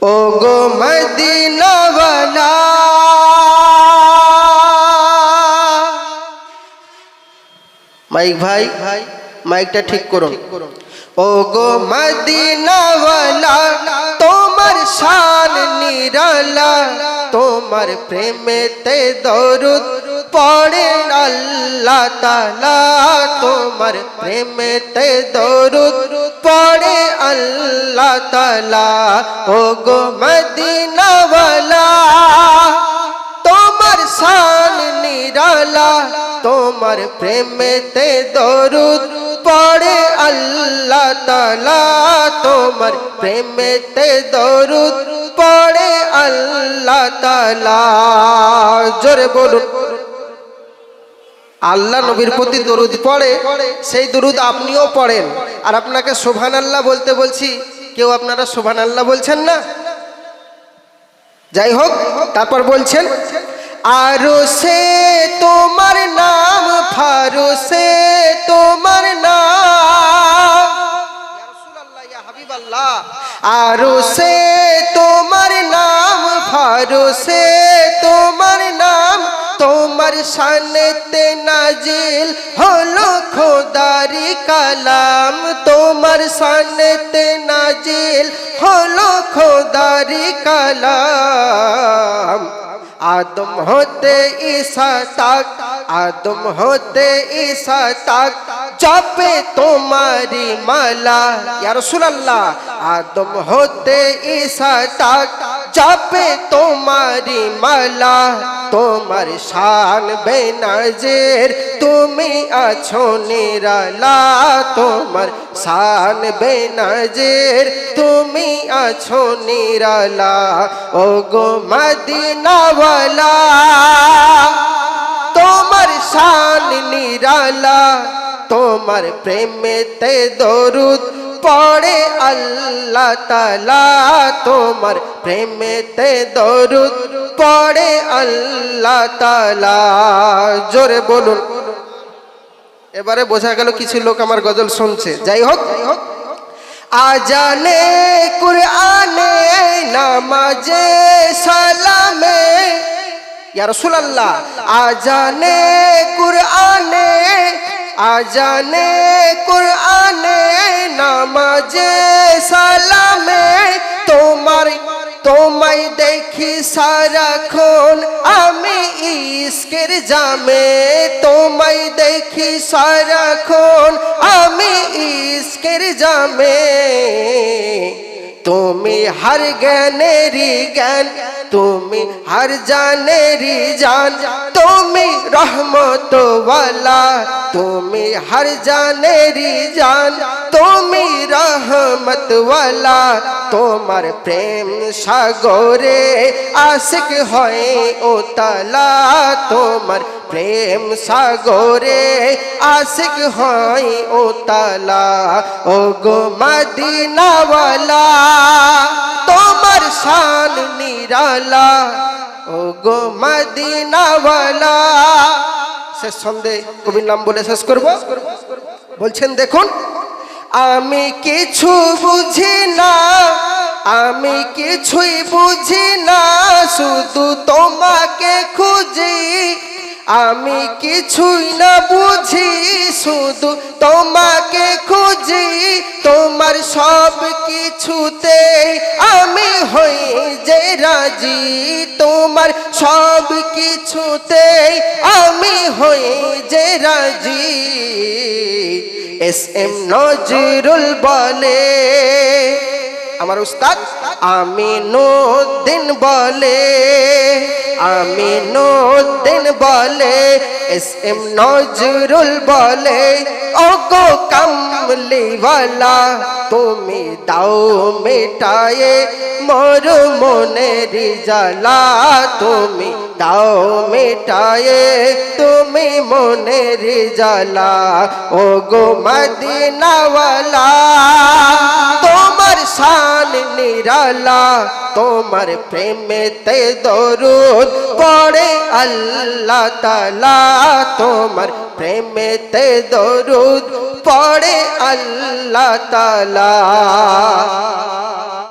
ও গো মদিনাওয়ালা মাইক ভাই মাইকটা ঠিক করুন। ও গো মদিনাওয়ালা তোমার শান নিরালা, তোমার প্রেমেতে দরুদ পড়ে আল্লাহ তাআলা, তোমার প্রেমেতে দরুদ পড়ে আল্লাহ তাআলা। ও গো মদিনাওয়ালা তোমার শান নিরালা, তোমার প্রেমেতে দরুদ পড়ে আল্লাহ তাআলা, তোমার প্রেমেতে দরুদ পড়ে আল্লাহ তাআলা। জোরে বলুন। আল্লাহ নবীর প্রতি দরুদ পড়ে, সেই দরুদ আপনিও পড়েন। আর আপনাকে সুবহানাল্লাহ বলতে বলছি, কেউ আপনারা সুবহানাল্লাহ বলছেন না। যাই হোক, তারপর বলছেন আরশে তোমার নাম, ফারশে তোমার নাম, ইয়া রাসূলুল্লাহ ইয়া হাবিবাল্লাহ। আরশে তোমার নাম, ফারশে তোমার নাম, তোমার শানেতে নাজিল হলো খোদারি কালাম, তোমার শানেতে নাজিল হলো খোদারি কালাম। আদম হতে ঈসা তাক, আদম হতে ঈসা তাক জপে তোমারি মালা, ইয়া রাসূলুল্লাহ। আদম হতে ঈসা তাক জপে তোমারি মালা, তোমার শান বেনাজির তুমি আছো নিরালা, তোমার শান বেনাজির তুমি আছো নিরালা। ও গো মদিনাওয়ালা তোমার শান নিরালা, তোমার প্রেমেতে দরুদ পড়ে আল্লাহ তাআলা, তোমার প্রেমেতে দরুদ পড়ে আল্লাহ তাআলা। জোরে বলুন। এবারে বোঝা গেল কিছু লোক আমার গজল শুনছে। যাই হোক, আজানে কুরআনে নামাজে সালামে, ইয়া রাসূলুল্লাহ। আজানে কুরআনে, আজানে কুরআনে নামাজে সালামে, তোমার তোমায় দেখি সারাক্ষণ আমি ইশকের জামে, তোমায় দেখি সারাক্ষণ আমি ইশকের জামে। তুমি হর জ্ঞানেরই জ্ঞান, তুমি হর জানেরই জান, তুমি রহমত ওয়ালা, তুমি হর জানেরই জান, তুমি রহমত ওয়ালা। তোমার প্রেম সাগরে আশিক হয় উতলা, তোমার প্রেম সাগরে আশিক হয় উতলা। ও গো মদিনাওয়ালা তোমার শান নিরালা, ও গো মদিনাওয়ালা। শেষ ছন্দে কবির নাম বলে শেষ করব। বলছেন দেখুন, আমি কিছু বুঝি না, আমি কিছুই বুঝি না, শুধু তোমাকে খুঁজি। আমি কিছুই না বুঝি, শুধু তোমাকে খুঁজি। তোমার সব কিছুতে আমি হই যে রাজি, তোমার সব কিছুতে আমি হই যে রাজি। এস এম নজরুল বলে, আমার উস্তাদ আমিনুদ্দিন বলে, আমিনুদ্দিন বলে, এস এম নজরুল বলে, ও গো কামলিওয়ালা তুমি দাও মেটায়ে মোর মনের জ্বালা, তুমি দাও মেটায়ে তুমি মনের জ্বালা। ও গো মদিনাওয়ালা তোমার শান নিরালা, তোমার প্রেমেতে দরুদ পড়ে আল্লাহ তাআলা, তোমার প্রেমেতে দরুদ পড়ে আল্লাহ তাআলা।